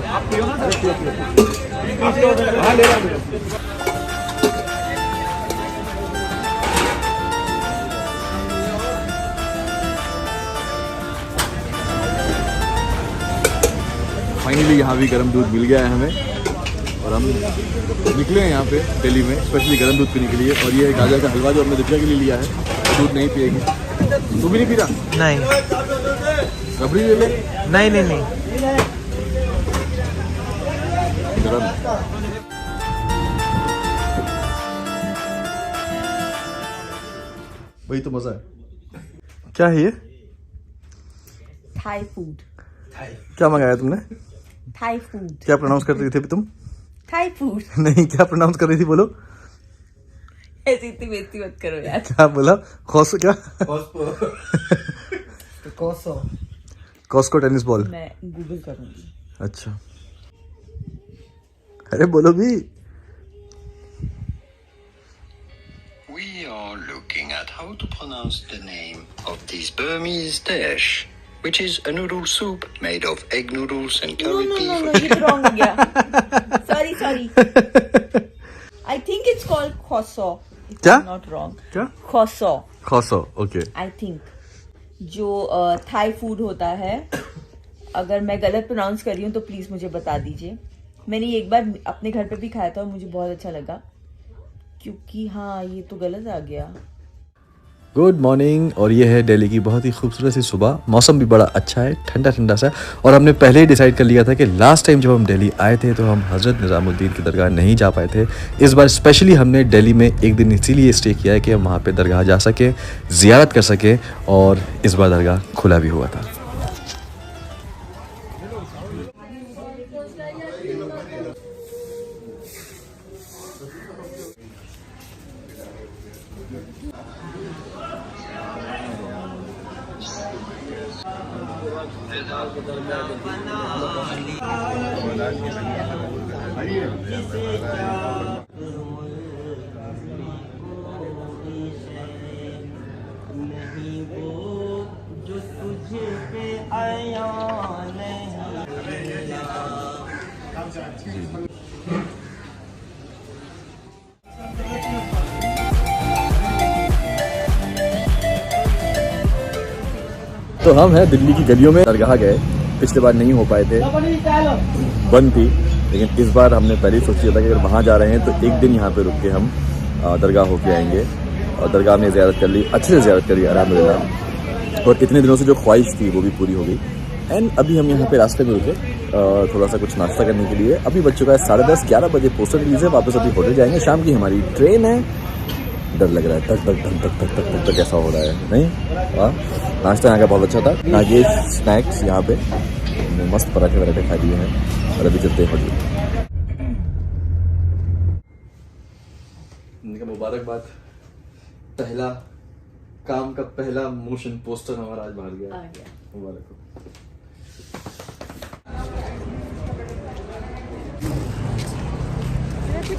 आप पियो ना, पियो हाँ ले रहा हूँ। फाइनली यहाँ भी गर्म दूध मिल गया है हमें और हम निकले हैं यहाँ पे दिल्ली में स्पेशली गर्म दूध पीने के लिए। और ये गाजर का हलवा जो हमने दीपिका के लिए लिया है, दूध नहीं पिएगी। तू भी नहीं पी रहा? नहीं। रबड़ी ले ले। नहीं नहीं नहीं। वही तो मजा है। क्या है ये? Thai food. क्या मंगाया तुमने? Thai food. क्या प्रोनाउंस कर रही थी तुम? Thai food. नहीं, क्या प्रोनाउंस कर रही थी बोलो? ऐसी इतनी बेइज्जती मत करो यार। क्या बोला? खोसो क्या? Costco tennis ball. मैं गूगल करूंगी। अच्छा, अरे बोलो भी। We are looking at how to pronounce the name of this Burmese dish, which is a noodle soup made of egg noodles and curry beef. No, ये तो wrong हो गया। Sorry. I think it's called khoso. क्या? Not wrong. क्या? खोसो, okay. I think जो Thai food होता है, अगर मैं गलत प्रोनाउंस कर रही हूँ तो प्लीज मुझे बता दीजिए। मैंने एक बार अपने घर पे भी खाया था और मुझे बहुत अच्छा लगा, क्योंकि हाँ ये तो गलत आ गया। Good morning. और ये है दिल्ली की बहुत ही खूबसूरत सी सुबह। मौसम भी बड़ा अच्छा है, ठंडा ठंडा सा। और हमने पहले ही डिसाइड कर लिया था कि लास्ट टाइम जब हम दिल्ली आए थे तो हम हज़रत निज़ामुद्दीन की दरगाह नहीं जा पाए थे। इस बार स्पेशली हमने दिल्ली में एक दिन इसीलिए स्टे किया है कि हम वहाँ पे दरगाह जा सकें, ज़ियारत कर सकें। और इस बार दरगाह खुला भी हुआ था। तो हम हैं दिल्ली की गलियों में। दरगाह गए, पिछले बार नहीं हो पाए थे, बंद थी। लेकिन इस बार हमने पहले ही सोच लिया था कि अगर वहाँ जा रहे हैं तो एक दिन यहाँ पे रुक के हम दरगाह होके आएंगे। और दरगाह में ज़ियारत कर ली, अच्छे से ज़ियारत करी अल्हम्दुलिल्लाह। और इतने दिनों से जो ख्वाहिश थी वो भी पूरी हो गई। एंड अभी हम यहाँ पे रास्ते में रुके थोड़ा सा कुछ नाश्ता करने के लिए। अभी बज चुका है 10:30-11 बजे पोस्टर रिलीज है। वापस अभी होटल जाएंगे। शाम की हमारी ट्रेन है। डर लग रहा है, तक तक तक तक तक तक तक ऐसा हो रहा है। नहीं वाह, नाश्ता यहाँ का बहुत अच्छा था। नागेश स्नैक्स यहाँ पे मस्त पराठे वराठे खा लिए हैं। और अभी चलते हैं होटल। मुबारकबाद, पहला काम का पहला मोशन पोस्टर हमारा आज बाहर गया। मुबारक हो।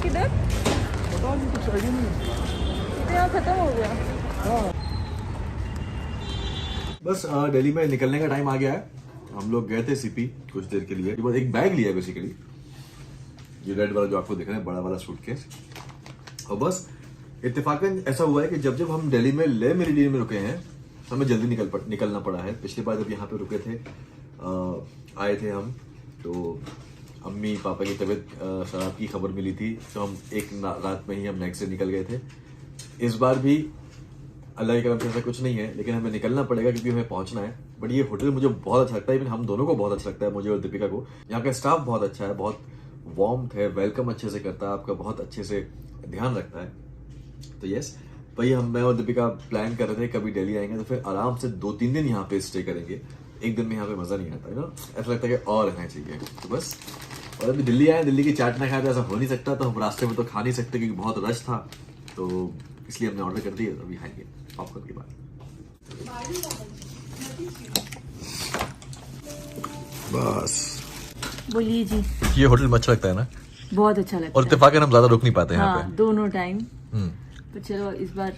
किधर खत्म हो गया। बस दिल्ली में निकलने का टाइम आ गया है। हम लोग गए थे सीपी कुछ देर के लिए। बस एक बैग लिया बेसिकली, ये रेड वाला जो आपको दिख रहा है, बड़ा वाला सूटकेस। और बस इत्तेफाकन ऐसा हुआ है कि जब जब हम दिल्ली में ले मेरिडियन में रुके हैं तो हमें जल्दी निकलना पड़ा है। पिछली बार जब यहाँ पे रुके थे, आए थे हम, तो अम्मी पापा की तबीयत शराब की खबर मिली थी, तो हम एक रात में ही हम नेक्स्ट डे निकल गए थे। इस बार भी अल्लाह के करम से ऐसा कुछ नहीं है, लेकिन हमें निकलना पड़ेगा क्योंकि हमें पहुंचना है। बट ये होटल मुझे बहुत अच्छा लगता है, इवन हम दोनों को बहुत अच्छा लगता है, मुझे और दीपिका को। यहाँ का स्टाफ बहुत अच्छा है, बहुत वार्म है, वेलकम अच्छे से करता है, आपका बहुत अच्छे से ध्यान रखता है। तो यस, वही मैं और दीपिका प्लान कर रहे थे कभी दिल्ली आएंगे तो फिर आराम से 2-3 दिन यहाँ पे स्टे करेंगे। एक दिन में यहाँ पे मजा नहीं आता है ना, ऐसा लगता है कि और रहना चाहिए। तो बस, और अभी दिल्ली आए, दिल्ली की चाट ना खाए तो ऐसा हो नहीं सकता। तो हम रास्ते में तो खा नहीं सकते क्योंकि बहुत रश था, तो इसलिए हमने ऑर्डर कर दिया। अभी खाएंगे पॉपकॉर्न के बाद। बस बोलिए जी। ये होटल में अच्छा लगता है ना, बहुत अच्छा लगता और इत्तेफाकन हम ज्यादा रुक नहीं पाते है। यहाँ हाँ, दोनों टाइम। पे। तो चलो इस बार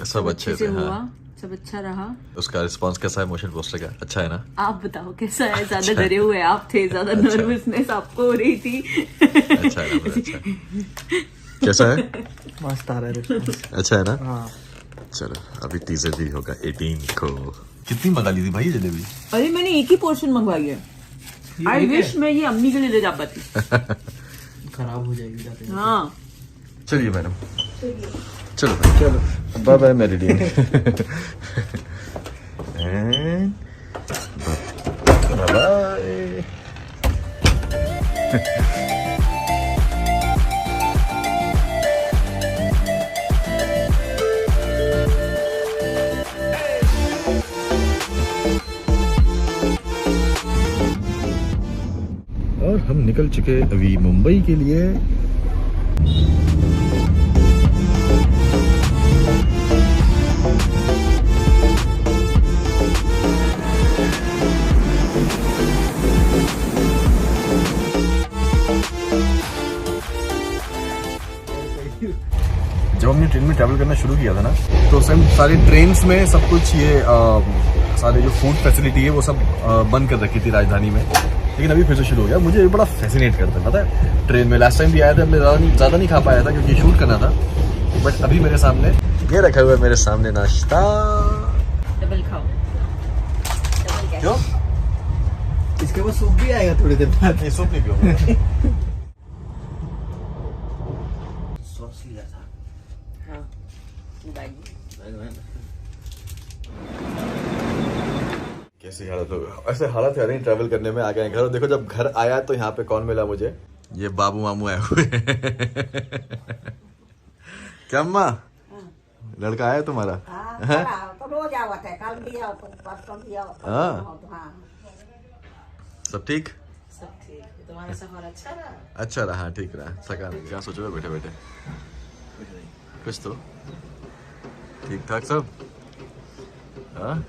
सब अच्छे से, हुआ, हाँ। सब अच्छा रहा। उसका रिस्पांस कैसा है मोशन पोस्टर का? अच्छा है ना? आप बताओ कैसा है? ज्यादा डरे हुए आप थे, ज्यादा नर्वसनेस आपको हो रही थी। अच्छा है ना? अच्छा है। कैसा है? मस्त आ रहा है रिस्पॉन्स। अच्छा है ना? हाँ चलो अभी टीजर भी होगा 18 को। कितनी मंगा ली थी भाई ये जलेबी? अरे मैंने एक ही पोर्शन मंगवाई है। आई विश मैं ये अम्मी के लिए ले जा पाती। खराब हो जाएगी जाते जाते। हाँ चलिए मैडम, चलो भाई, चलो बाय बाय मेरी डियर। Bye bye. और हम निकल चुके अभी मुंबई के लिए। जब हमने ट्रेन में ट्रैवल करना शुरू किया था ना, तो उस टाइम सारी ट्रेन्स में सब कुछ ये सारे जो फूड फैसिलिटी है वो सब बंद कर रखी थी राजधानी में। लेकिन अभी फिर से शुरू हो गया। मुझे बड़ा फैसिनेट करता है, पता है, ट्रेन में लास्ट टाइम भी आया था, मैं ज़्यादा नहीं खा पाया था क्योंकि शूट करना था। बट अभी मेरे सामने ये रखा हुआ है, मेरे सामने नाश्ता। डबल खाओ। क्यों? इसके बाद सूप भी आएगा थोड़ी देर बाद। नहीं, सूप नहीं पियो। सॉस लिया था। हाँ कैसी हालत हो? ऐसे हालत है नहीं ट्रैवल करने में। आ गए घर, और देखो जब घर आया तो यहाँ पे कौन मिला मुझे? ये बाबू मामू आए हुए। क्या अम्मा, लड़का आया तुम्हारा? तो रोज आवत है, कल भी आओ, परसों भी आओ। हाँ। हाँ। सब ठीक? सब ठीक। तुम्हारा सफर अच्छा रहा? अच्छा रहा, ठीक रहा। थकान क्या सोचोगे बैठे बैठे? कुछ तो ठीक ठाक सब। हाँ,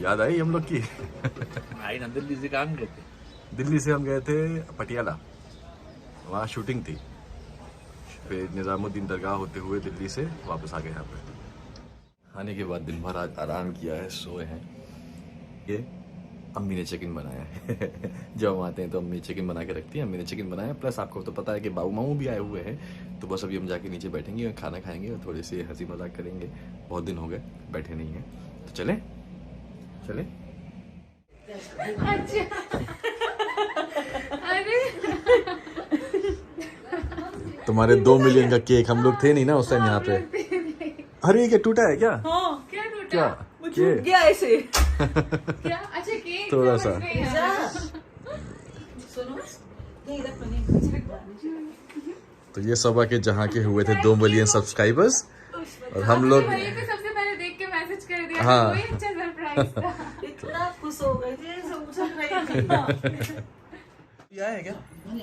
याद आई हम लोग की? आई ना, दिल्ली से काम करते। दिल्ली से हम गए थे पटियाला, वहाँ शूटिंग थी। फिर निज़ामुद्दीन दरगाह होते हुए दिल्ली से वापस आ गए यहाँ पे। आने के बाद दिन भर आज आराम किया है, सोए हैं। ये अम्मी ने चिकन बनाया है। जब हम आते हैं तो अम्मी चिकन बना के रखती है, अम्मी ने चिकन बनाया। प्लस आपको तो पता है कि बाबू मामू भी आए हुए हैं, तो बस अभी हम जाके नीचे बैठेंगे और खाना खाएंगे और थोड़ी सी हंसी मजाक करेंगे। बहुत दिन हो गए बैठे नहीं हैं, तो चले चले। तुम्हारे 2 मिलियन का केक, हम लोग थे नहीं ना उस टाइम यहाँ पे। अरे ये क्या टूटा है क्या? हाँ, क्या टूटा? क्या वो छूट गया ऐसे। क्या? अच्छा केक थोड़ा सा। सुनो, ये इधर पनीर। तो ये सब आके जहाँ के हुए थे 2 मिलियन सब्सक्राइबर्स, और हम लोग वहीं पे सबसे पहले देख के मैसेज कर दिया। हाँ। वही अच्छा सरप्राइज था। इतना खुश हो गए थे, सब उछल रहे थे। ये आया है क्या?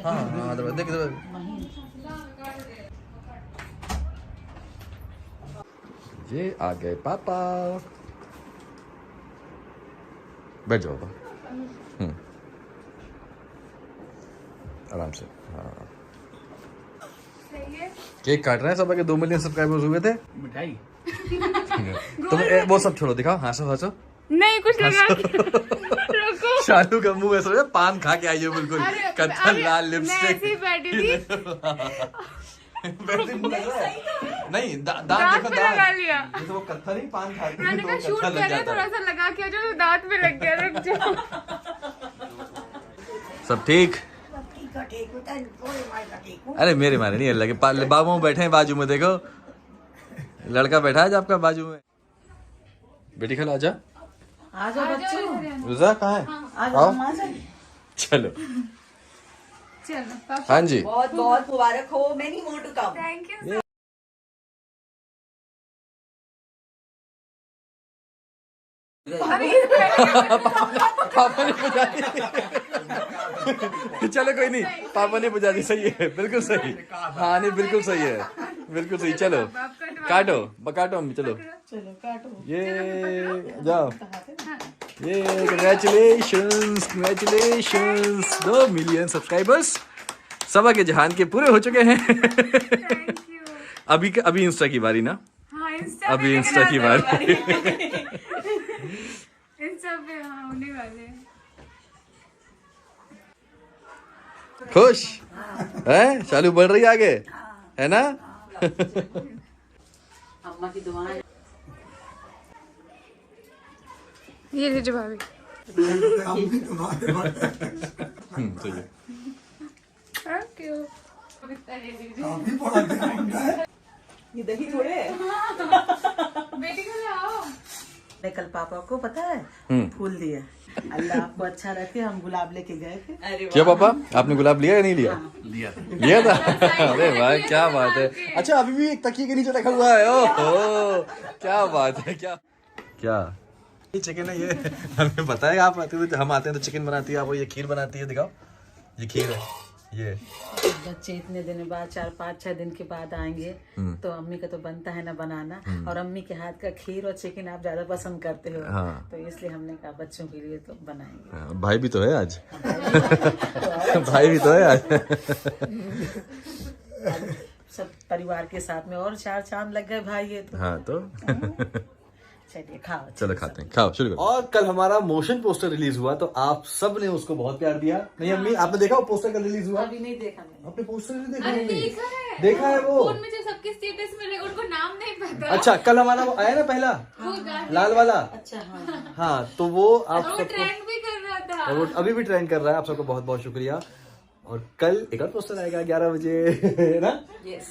हाँ हाँ, देख इधर। ये आ गए पापा। बैठ जाओ पापा। आराम से। हाँ, सही है। केक काट रहे हैं। सब आके 2 मिलियन सब्सक्राइबर्स हुए थे। मिठाई तुम वो सब छोड़ो, दिखाओ, हंसो हंसो। नहीं कुछ लगा के रुको। शालू का मुंह ऐसा हो गया, पान खा के आई हो बिल्कुल, अरे, कत्था अरे, लाल मैं ऐसे ही लिपस्टिक। बैठी थी। वैसे मुंह लग रहा है। नहीं, दांत दांत देखो, पे लगा दांत। लिया। ये तो वो कत्था नहीं, पान खा के मैंने तो कहा वो शूट कत्था कर लग रहे हैं, जाता थोड़ा है। सा लगा के जो दांत में लग गया। रुक जाओ। सब ठीक? अरे मेरे मारे नहीं, अल्लाह के बाबू बैठे हैं बाजू में, देखो लड़का बैठा है आपका बाजू में। बेटी खल आजा। आ जाओ बच्चों, रुजा कहाँ है? आ जाओ, हम आ जाए। चलो। चलो पापा, हाँ जी। बहुत बहुत मुबारक हो, many more to come. Thank you. पापा ने बुझा दी। चलो कोई नहीं, पापा ने बुझा दी। सही है, बिल्कुल सही। हाँ नहीं, बिल्कुल सही है, बिल्कुल सही। चलो आपका काटो काटो अम्मी चलो चलो काटो। ये जाओ ये कंग्रेचुलेशंस 2 मिलियन सब्सक्राइबर्स सबा के जहान के पूरे हो चुके हैं। Thank you. अभी इंस्टा की बारी ना, हाँ इंस्टा अभी इंस्टा की बारी। इंस्टा पे हाँ होने वाले हैं। खुश है चालू बढ़ रही आगे है ना। अम्मा की दुआएं। ये लीजिए भाभी। सही है। Thank you. ये दही थोड़े है। बेटी को लाओ। मैं कल पापा को पता है फूल दिया। अल्लाह आपको अच्छा रखे। हम गुलाब लेके गए थे। अरे क्या पापा आपने गुलाब लिया या नहीं लिया? लिया था। अरे भाई क्या बात है। अच्छा अभी भी एक तकिए के नीचे रखा हुआ है। ओहो क्या बात है। क्या क्या ये चिकन है ये हमें बताएगा। आप आते हुए हम आते हैं तो चिकन बनाती है, आप ये खीर बनाती है। दिखाओ ये खीर है। ये बच्चे इतने दिन बाद 4-5-6 दिन के बाद आएंगे तो अम्मी का तो बनता है ना बनाना। और अम्मी के हाथ का खीर और चिकन आप ज्यादा पसंद करते हो। हाँ। तो इसलिए हमने कहा बच्चों के लिए तो बनाएंगे। भाई भी तो है आज। भाई भी तो है आज। सब परिवार के साथ में और 4 चांद लग गए भाई। ये तो हाँ तो चलिए खाओ। चलो खाते हैं, खाओ शुरू करो। और कल हमारा मोशन पोस्टर रिलीज हुआ तो आप सब ने उसको बहुत प्यार दिया। नहीं अम्मी आपने देखा वो पोस्टर कल रिलीज हुआ? अभी नहीं देखा मैंने। आपने पोस्टर नहीं देखा? अरे मम्मी? देखा है वो फोन में जो सबके स्टेटस मिले उनको नाम नहीं पता। अच्छा कल हमारा वो आया ना पहला वो गाना लाल वाला। अच्छा हाँ। हाँ तो वो आप वो सबको ट्रेंड भी कर रहा था। और वो अभी भी ट्रेंड कर रहा है। आप सबको बहुत बहुत शुक्रिया। और कल एक और पोस्टर आएगा 11 बजे है ना।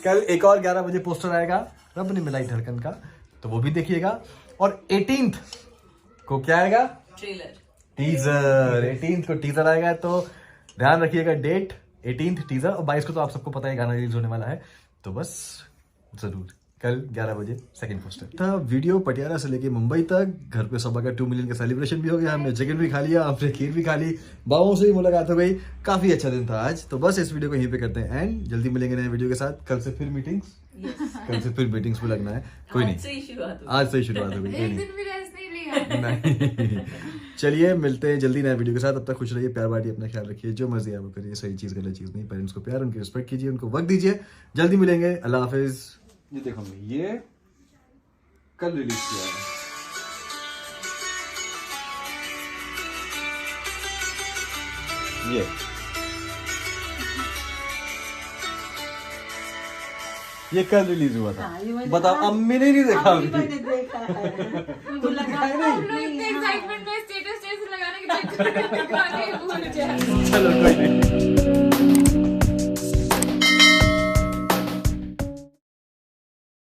कल एक और 11 बजे पोस्टर आएगा रब ने मिलाई धड़कन का, तो वो भी देखिएगा। और 18th को क्या आएगा? Trailer teaser. 18th को टीजर आएगा तो ध्यान रखिएगा डेट 18th टीजर। और 22 को तो आप सबको पता है गाना रिलीज होने वाला है। तो बस जरूर कल 11 बजे सेकंड पोस्टर था। वीडियो पटियाला से लेके मुंबई तक घर पे सबा का 2 मिलियन का सेलिब्रेशन भी हो गया। हमने चिकन भी खा लिया, हमने खीर भी खा ली, बाबों से भी मुलाकात हो गई। काफी अच्छा दिन था आज। तो बस इस वीडियो को यहीं पे करते हैं एंड जल्दी मिलेंगे नए वीडियो के साथ। कल से फिर मीटिंग्स कल से फिर मीटिंग्स में लगना है। कोई नहीं आज से ही शुरुआत हो गई। एक दिन भी रेस्ट नहीं लिया। नहीं चलिए मिलते हैं जल्दी नए वीडियो के साथ। तब तक खुश रहिए, प्यार बांटिए, अपना ख्याल रखिए। जो मर्जी है वो करिए, सही चीज गलत चीज नहीं। पेरेंट्स को प्यार, उनकी रिस्पेक्ट कीजिए, उनको वक्त दीजिए। जल्दी मिलेंगे। अल्लाह हाफिज। ये देखो ये कल रिलीज किया है। ये कल रिलीज हुआ था। बताओ अम्मी ने नहीं देखा अभी। मैंने देखा है। हम लोग इतने एक्साइटमेंट में स्टेटस लगाने के चक्कर में गाने भूल जाए। चलो कोई नहीं।